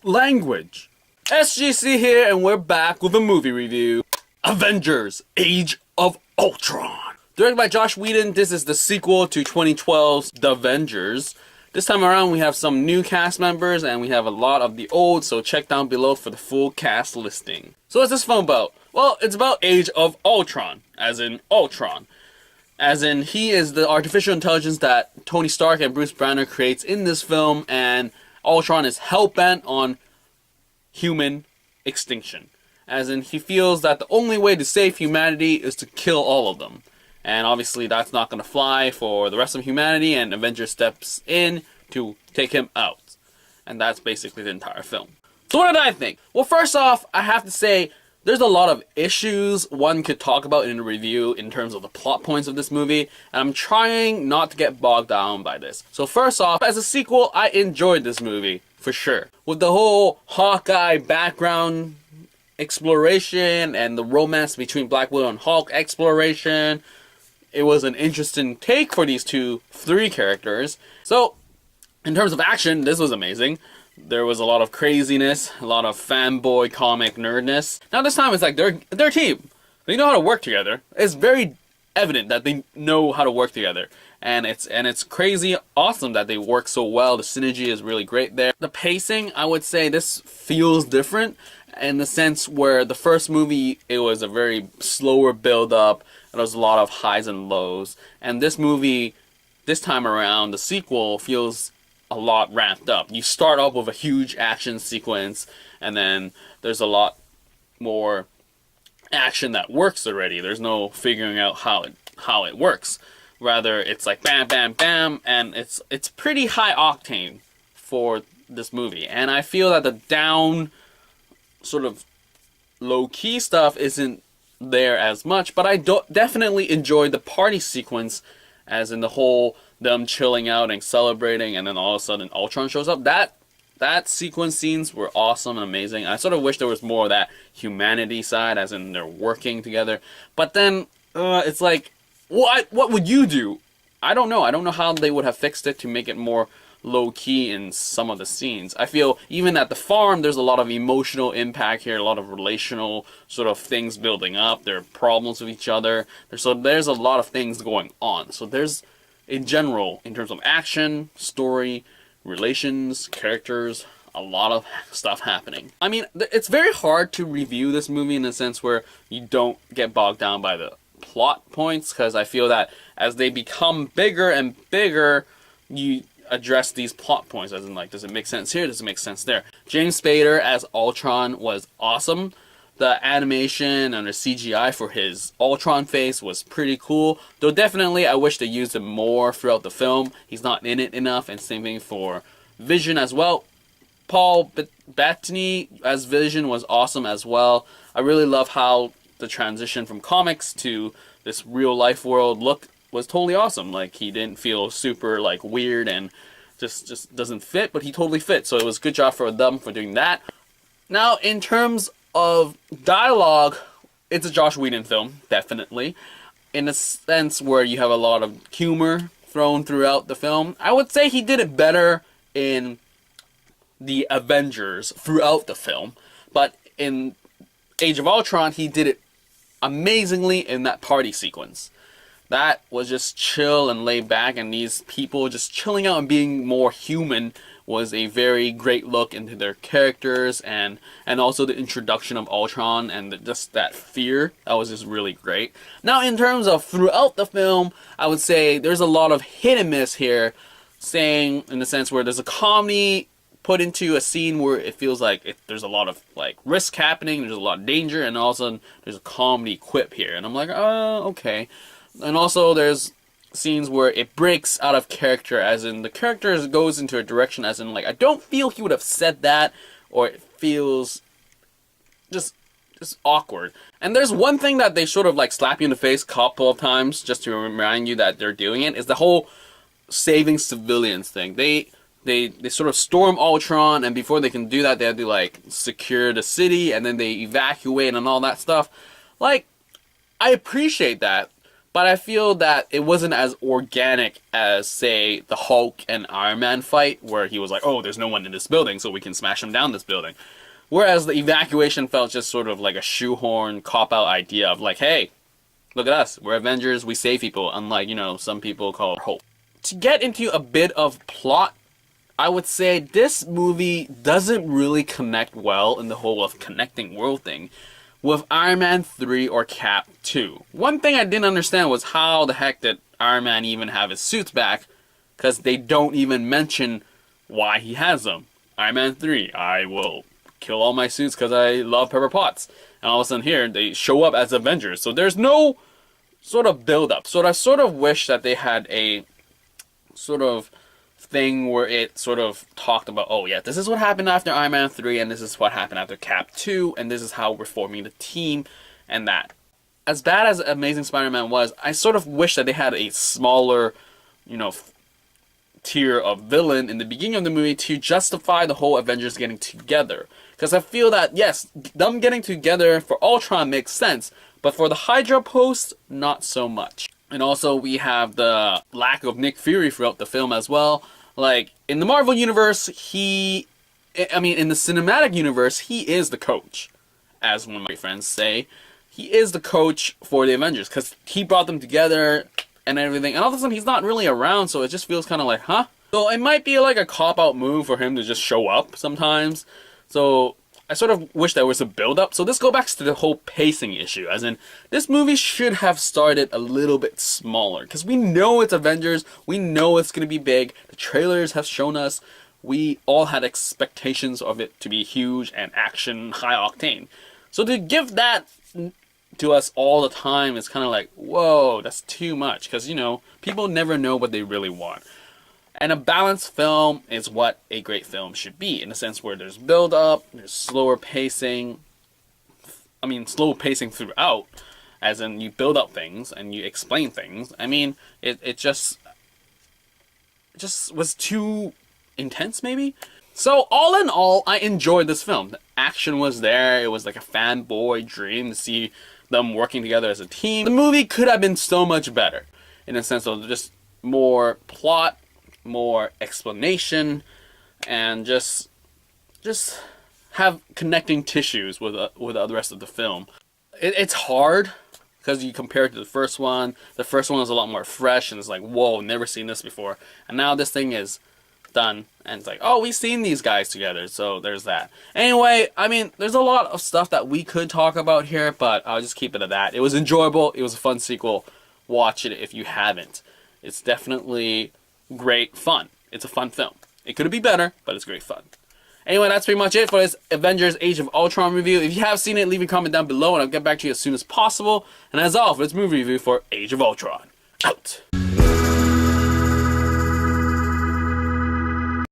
language. SGC here, and we're back with a movie review. Avengers: Age of Ultron. Directed by Joss Whedon, this is the sequel to 2012's The Avengers. This time around we have some new cast members and we have a lot of the old, so check down below for the full cast listing. So what's this film about? Well, it's about Age of Ultron, as in Ultron. As in, he is the artificial intelligence that Tony Stark and Bruce Banner creates in this film, and Ultron is hell-bent on human extinction. As in, he feels that the only way to save humanity is to kill all of them. And obviously that's not going to fly for the rest of humanity, and Avengers steps in to take him out. And that's basically the entire film. So what did I think? Well, first off, I have to say, there's a lot of issues one could talk about in a review in terms of the plot points of this movie, and I'm trying not to get bogged down by this. So first off, as a sequel, I enjoyed this movie, for sure. With the whole Hawkeye background exploration and the romance between Black Widow and Hulk exploration, it was an interesting take for these three characters. So, in terms of action, this was amazing. There was a lot of craziness, a lot of fanboy comic nerdness. Now this time it's like they're a team. They know how to work together. It's very evident that they know how to work together. And it's crazy awesome that they work so well. The synergy is really great there. The pacing, I would say this feels different in the sense where the first movie, it was a very slower build up. There was a lot of highs and lows. And this movie, this time around, the sequel feels a lot ramped up. You start off with a huge action sequence, and then there's a lot more action that works already. There's no figuring out how it works. Rather, it's like bam, bam, bam, and it's pretty high octane for this movie. And I feel that the down, sort of low-key stuff isn't there as much, but I definitely enjoyed the party sequence, as in the whole them chilling out and celebrating, and then all of a sudden Ultron shows up. That sequence scenes were awesome and amazing. I sort of wish there was more of that humanity side, as in they're working together. But then it's like, what would you do? I don't know. I don't know how they would have fixed it to make it more low-key in some of the scenes. I feel even at the farm, there's a lot of emotional impact here, a lot of relational sort of things building up. There are problems with each other. So there's a lot of things going on. So there's, in general, in terms of action, story, relations, characters, a lot of stuff happening. I mean, it's very hard to review this movie in the sense where you don't get bogged down by the plot points, because I feel that as they become bigger and bigger, you address these plot points, as in, like, does it make sense here? Does it make sense there? James Spader as Ultron was awesome. The animation and the CGI for his Ultron face was pretty cool. Though definitely I wish they used him more throughout the film. He's not in it enough, and same thing for Vision as well. Paul Bettany as Vision was awesome as well. I really love how the transition from comics to this real life world was totally awesome. Like, he didn't feel super like weird and just doesn't fit, but he totally fit. So it was a good job for them for doing that. Now, in terms of dialogue, it's a Joss Whedon film, definitely. In a sense where you have a lot of humor thrown throughout the film. I would say he did it better in the Avengers throughout the film. But in Age of Ultron, he did it amazingly in that party sequence. That was just chill and laid back, and these people just chilling out and being more human was a very great look into their characters, and also the introduction of Ultron and just that fear. That was just really great. Now, in terms of throughout the film, I would say there's a lot of hit and miss here, saying in the sense where there's a comedy put into a scene where it feels like there's a lot of like risk happening, there's a lot of danger, and all of a sudden there's a comedy quip here, and I'm like, oh, okay. And also there's scenes where it breaks out of character, as in the character goes into a direction, as in, like, I don't feel he would have said that, or it feels just awkward. And there's one thing that they sort of like slap you in the face a couple of times just to remind you that they're doing it, is the whole saving civilians thing. They sort of storm Ultron, and before they can do that, they have to like secure the city, and then they evacuate and all that stuff. Like, I appreciate that, But I feel that it wasn't as organic as, say, the Hulk and Iron Man fight, where he was like, oh, there's no one in this building, so we can smash him down this building. Whereas the evacuation felt just sort of like a shoehorn, cop-out idea of like, hey, look at us, we're Avengers, we save people, unlike, you know, some people call it Hulk. To get into a bit of plot, I would say this movie doesn't really connect well in the whole of connecting world thing with Iron Man 3 or Cap 2. One thing I didn't understand was how the heck did Iron Man even have his suits back, because they don't even mention why he has them. Iron Man 3, I will kill all my suits because I love Pepper Potts. And all of a sudden here, they show up as Avengers. So there's no sort of build-up. So I sort of wish that they had a sort of thing where it sort of talked about, oh yeah, this is what happened after Iron Man 3, and this is what happened after Cap 2, and this is how we're forming the team, and that. As bad as Amazing Spider-Man was, I sort of wish that they had a smaller, you know, tier of villain in the beginning of the movie to justify the whole Avengers getting together. Because I feel that, yes, them getting together for Ultron makes sense, but for the Hydra post, not so much. And also, we have the lack of Nick Fury throughout the film as well. Like, in the Marvel Universe, in the cinematic universe, he is the coach. As one of my friends say, he is the coach for the Avengers, because he brought them together and everything. And all of a sudden, he's not really around, so it just feels kind of like, huh? So it might be like a cop-out move for him to just show up sometimes. So I sort of wish there was a build-up. So this goes back to the whole pacing issue. As in, this movie should have started a little bit smaller. Because we know it's Avengers. We know it's going to be big. The trailers have shown us. We all had expectations of it to be huge and action, high octane. So to give that to us all the time is kind of like, whoa, that's too much. Because, you know, people never know what they really want. And a balanced film is what a great film should be, in a sense where there's build-up, there's slower pacing. I mean, slow pacing throughout, as in you build up things and you explain things. I mean, it just was too intense, maybe? So, all in all, I enjoyed this film. The action was there. It was like a fanboy dream to see them working together as a team. The movie could have been so much better, in a sense of just more plot, more explanation, and just have connecting tissues with the rest of the film. It's hard because you compare it to the first one. The first one was a lot more fresh and it's like, whoa, never seen this before. And now this thing is done and it's like, oh, we've seen these guys together, so there's that. Anyway, I mean, there's a lot of stuff that we could talk about here, but I'll just keep it at that. It was enjoyable. It was a fun sequel. Watch it if you haven't. It's definitely great fun. It's a fun film. It could be better, but it's great fun. Anyway, that's pretty much it for this Avengers Age of Ultron review. If you have seen it, leave a comment down below and I'll get back to you as soon as possible. And as always, movie review for Age of Ultron. Out!